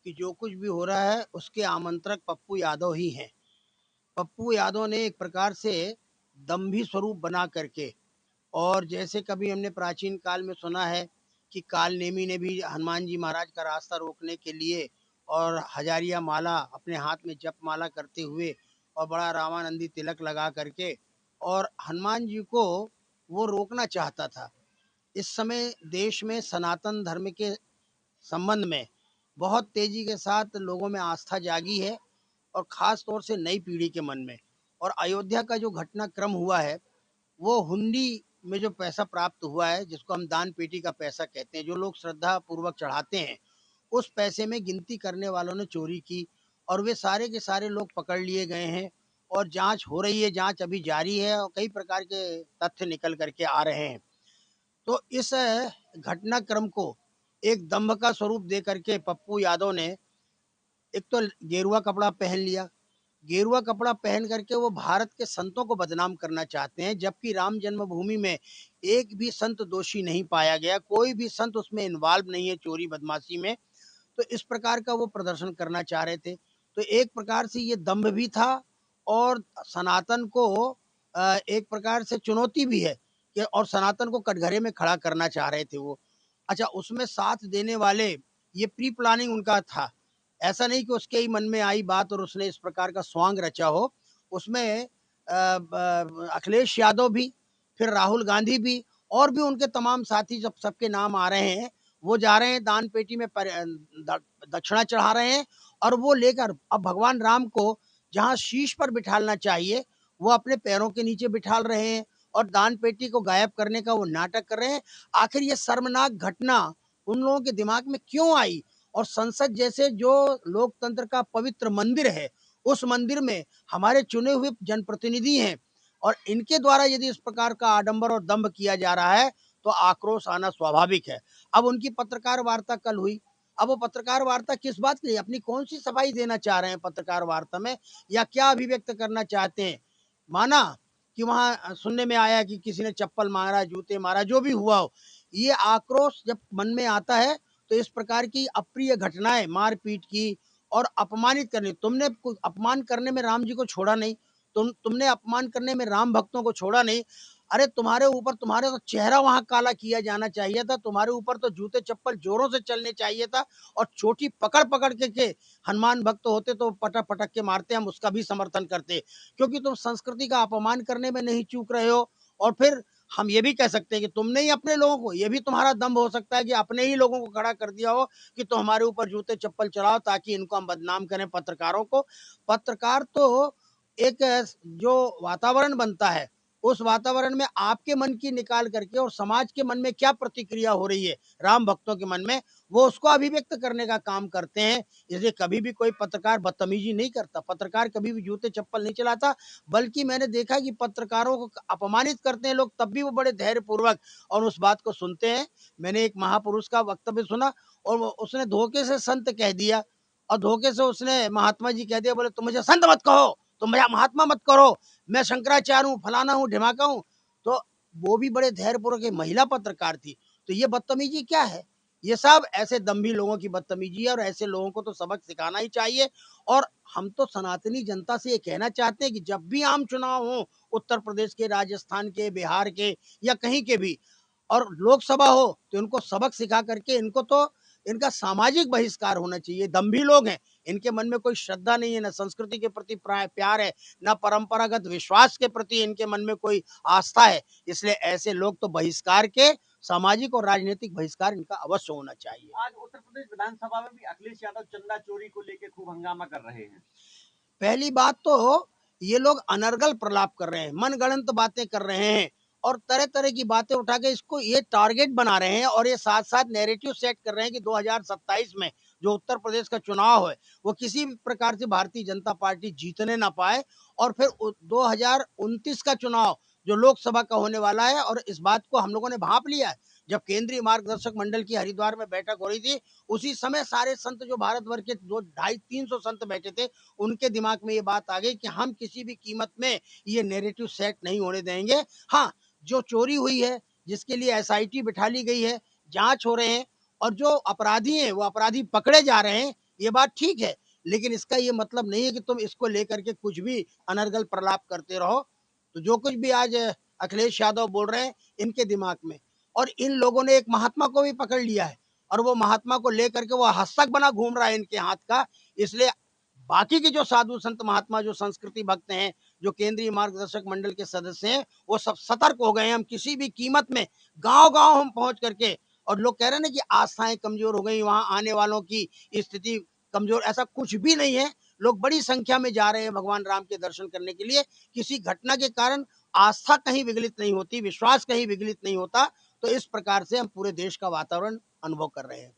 कि जो कुछ भी हो रहा है उसके आमंत्रक पप्पू यादव ही हैं। पप्पू यादव ने एक प्रकार से दंभी स्वरूप बना करके, और जैसे कभी हमने प्राचीन काल में सुना है कि काल नेमी ने भी हनुमान जी महाराज का रास्ता रोकने के लिए और हजारिया माला अपने हाथ में जप माला करते हुए और बड़ा रामानंदी तिलक लगा करके और हनुमान जी को वो रोकना चाहता था। इस समय देश में सनातन धर्म के संबंध में बहुत तेजी के साथ लोगों में आस्था जागी है, और खास तौर से नई पीढ़ी के मन में। और अयोध्या का जो घटनाक्रम हुआ है वो हुंडी में जो पैसा प्राप्त हुआ है, जिसको हम दान पेटी का पैसा कहते हैं, जो लोग श्रद्धा पूर्वक चढ़ाते हैं, उस पैसे में गिनती करने वालों ने चोरी की और वे सारे के सारे लोग पकड़ लिए गए हैं। और जांच हो रही है, जांच अभी जारी है और कई प्रकार के तथ्य निकल करके आ रहे हैं। तो इस घटनाक्रम को एक दंभ का स्वरूप दे करके पप्पू यादव ने एक तो गेरुआ कपड़ा पहन लिया। गेरुआ कपड़ा पहन करके वो भारत के संतों को बदनाम करना चाहते हैं, जबकि राम जन्मभूमि में एक भी संत दोषी नहीं पाया गया, कोई भी संत उसमें इन्वॉल्व नहीं है चोरी बदमाशी में। तो इस प्रकार का वो प्रदर्शन करना चाह रहे थे। तो एक प्रकार से ये दंभ भी था और सनातन को एक प्रकार से चुनौती भी है कि, और सनातन को कटघरे में खड़ा करना चाह रहे थे वो। अच्छा, उसमें साथ देने वाले, ये प्री प्लानिंग उनका था, ऐसा नहीं कि उसके ही मन में आई बात और उसने इस प्रकार का स्वांग रचा हो। उसमें अखिलेश यादव भी, फिर राहुल गांधी भी, और भी उनके तमाम साथी जब सबके नाम आ रहे हैं, वो जा रहे हैं दान पेटी में दक्षिणा चढ़ा रहे हैं। और वो लेकर अब भगवान राम को जहाँ शीश पर बिठालना चाहिए वो अपने पैरों के नीचे बिठाल रहे हैं और दान पेटी को गायब करने का वो नाटक कर रहे हैं। आखिर ये शर्मनाक घटना उन लोगों के दिमाग में क्यों आई? और संसद जैसे जो लोकतंत्र का पवित्र मंदिर है, उस मंदिर में हमारे चुने हुए जनप्रतिनिधि हैं, और इनके द्वारा यदि इस प्रकार का आडंबर और दंभ किया जा रहा है तो आक्रोश आना स्वाभाविक है। अब उनकी पत्रकार वार्ता कल हुई। अब वो पत्रकार वार्ता किस बात के लिए, अपनी कौन सी सफाई देना चाह रहे हैं पत्रकार वार्ता में, या क्या अभिव्यक्त करना चाहते हैं? माना कि वहां सुनने में आया कि किसी ने चप्पल मारा, जूते मारा, जो भी हुआ हो, ये आक्रोश जब मन में आता है तो इस प्रकार की अप्रिय घटनाएं, मारपीट की और अपमानित करने, तुमने अपमान करने में राम जी को छोड़ा नहीं, तुमने अपमान करने में राम भक्तों को छोड़ा नहीं। अरे तुम्हारे ऊपर, तुम्हारे तो चेहरा वहां काला किया जाना चाहिए था, तुम्हारे ऊपर तो जूते चप्पल जोरों से चलने चाहिए था, और चोटी पकड़ पकड़ के हनुमान भक्त होते तो पटक पटक के मारते, हम उसका भी समर्थन करते, क्योंकि तुम संस्कृति का अपमान करने में नहीं चूक रहे हो। और फिर हम ये भी कह सकते हैं कि तुमने ही अपने लोगों को, ये भी तुम्हारा दम्भ हो सकता है कि अपने ही लोगों को खड़ा कर दिया हो कि तो हमारे ऊपर जूते चप्पल चलाओ ताकि इनको हम बदनाम करें, पत्रकारों को। पत्रकार तो एक जो वातावरण बनता है, उस वातावरण में आपके मन की निकाल करके और समाज के मन में क्या प्रतिक्रिया हो रही है राम भक्तों के मन में, वो उसको अभिव्यक्त करने का काम करते हैं। इसलिए कभी भी कोई पत्रकार बदतमीजी नहीं करता, पत्रकार कभी भी जूते चप्पल नहीं चलाता, बल्कि मैंने देखा कि पत्रकारों को अपमानित करते हैं लोग, तब भी वो बड़े धैर्य पूर्वक और उस बात को सुनते हैं। मैंने एक महापुरुष का वक्तव्य सुना और उसने धोखे से संत कह दिया, और धोखे से उसने महात्मा जी कह दिया, बोले तुम मुझे संत मत कहो, तुम मुझे महात्मा मत करो, मैं शंकराचार्य हूँ, फलाना हूँ, ढिमाका हूँ। तो वो भी बड़े धैर्यपूर्वक, एक महिला पत्रकार थी। तो ये बदतमीजी क्या है? ये सब ऐसे दम्भी लोगों की बदतमीजी है, और ऐसे लोगों को तो सबक सिखाना ही चाहिए। और हम तो सनातनी जनता से ये कहना चाहते हैं कि जब भी आम चुनाव हो, उत्तर प्रदेश के, राजस्थान के, बिहार के या कहीं के भी, और लोकसभा हो, तो इनको सबक सिखा करके इनको तो इनका सामाजिक बहिष्कार होना चाहिए। दम्भी लोग हैं, इनके मन में कोई श्रद्धा नहीं है, न संस्कृति के प्रति प्यार है, न परंपरागत विश्वास के प्रति इनके मन में कोई आस्था है। इसलिए ऐसे लोग तो बहिष्कार के, सामाजिक और राजनीतिक बहिष्कार इनका अवश्य होना चाहिए। आज उत्तर प्रदेश विधानसभा में भी अखिलेश यादव चंदा चोरी को लेकर खूब हंगामा कर रहे हैं। पहली बात तो ये लोग अनर्गल प्रलाप कर रहे हैं, मनगढ़ंत बातें कर रहे हैं, और तरह तरह की बातें उठा के इसको ये टारगेट बना रहे हैं, और ये साथ साथ नैरेटिव सेट कर रहे हैं कि 2027 में जो उत्तर प्रदेश का चुनाव है वो किसी भी प्रकार से भारतीय जनता पार्टी जीतने ना पाए, और फिर 2029 का चुनाव जो लोकसभा का होने वाला है। और इस बात को हम लोगों ने भांप लिया है, जब केंद्रीय मार्गदर्शक मंडल की हरिद्वार में बैठक हो रही थी, उसी समय सारे संत जो भारतवर्ष के 250-300 संत बैठे थे, उनके दिमाग में ये बात आ गई कि हम किसी भी कीमत में ये नैरेटिव सेट नहीं होने देंगे। हाँ, जो चोरी हुई है, जिसके लिए एसआईटी बिठा ली गई है, जांच हो रहे हैं, और जो अपराधी हैं वो अपराधी पकड़े जा रहे हैं, ये बात ठीक है, लेकिन इसका ये मतलब नहीं है कि तुम इसको लेकर के कुछ भी अनर्गल प्रलाप करते रहो। तो जो कुछ भी आज अखिलेश यादव बोल रहे हैं इनके दिमाग में, और इन लोगों ने एक महात्मा को भी पकड़ लिया है और वो महात्मा को लेकर के वो हस्तक बना घूम रहा है इनके हाथ का। इसलिए बाकी के जो साधु संत महात्मा जो संस्कृति भक्त हैं, जो केंद्रीय मार्गदर्शक मंडल के सदस्य हैं, वो सब सतर्क हो गए हैं। हम किसी भी कीमत में गांव गांव हम पहुंच करके, और लोग कह रहे हैं ना कि आस्थाएं कमजोर हो गई, वहां आने वालों की स्थिति कमजोर, ऐसा कुछ भी नहीं है। लोग बड़ी संख्या में जा रहे हैं भगवान राम के दर्शन करने के लिए। किसी घटना के कारण आस्था कहीं विगलित नहीं होती, विश्वास कहीं विगलित नहीं होता। तो इस प्रकार से हम पूरे देश का वातावरण अनुभव कर रहे हैं।